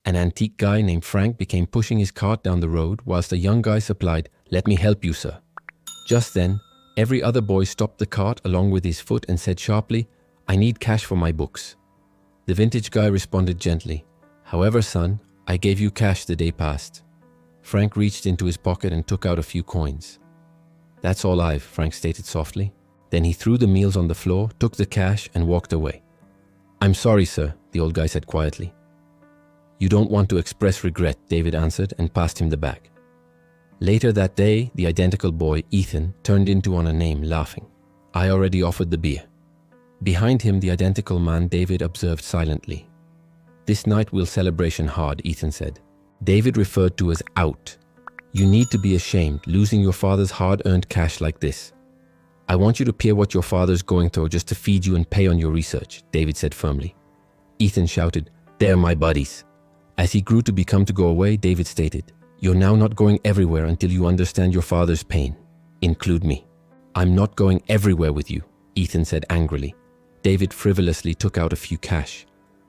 An antique guy named Frank began pushing his cart down the road whilst a young guy supplied, "Let me help you, sir." Just then, every other boy stopped the cart along with his foot and said sharply, "I need cash for my books." The vintage guy responded gently, "However, son, I gave you cash the day past." Frank reached into his pocket and took out a few coins. "That's all I've," Frank stated softly. Then he threw the meals on the floor, took the cash and walked away. "I'm sorry, sir," the old guy said quietly. "You don't want to express regret," David answered and passed him the bag. Later that day, the identical boy, Ethan, turned into on a name, laughing. "I already offered the beer." Behind him, the identical man, David, observed silently. "This night we'll celebration hard," Ethan said. David referred to as out. "You need to be ashamed, losing your father's hard-earned cash like this. I want you to peer what your father's going through just to feed you and pay on your research," David said firmly. Ethan shouted, "They're my buddies." As he grew to go away, David stated, "You're now not going everywhere until you understand your father's pain. Include me." "I'm not going everywhere with you," Ethan said angrily. David frivolously took out a few cash.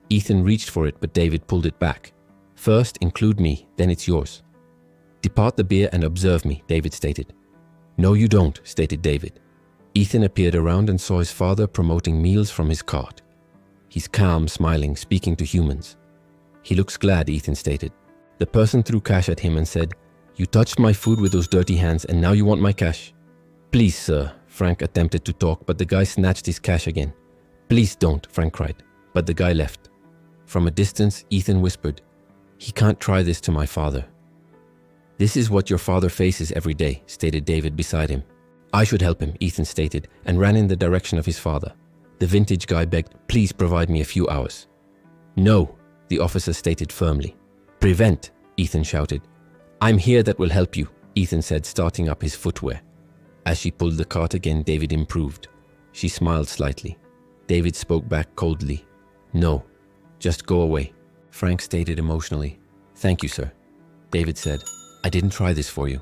Ethan reached for it, but David pulled it back. "First, include me, then it's yours." "Depart the beer and observe me," David stated. "No, you don't," stated David. Ethan appeared around and saw his father promoting meals from his cart. He's calm, smiling, speaking to humans. "He looks glad," Ethan stated. The person threw cash at him and said, "You touched my food with those dirty hands and now you want my cash?" "Please, sir," Frank attempted to talk, but the guy snatched his cash again. "Please don't," Frank cried, but the guy left. From a distance, Ethan whispered, "He can't try this to my father." "This is what your father faces every day," stated David beside him. "I should help him," Ethan stated, and ran in the direction of his father. The vintage guy begged, "Please provide me a few hours." "No," the officer stated firmly. "Prevent," Ethan shouted. "I'm here, that will help you," Ethan said, starting up his footwear. As she pulled the cart again, David improved. She smiled slightly. David spoke back coldly. "No, just go away." Frank stated emotionally, "Thank you, sir." David said, "I didn't try this for you.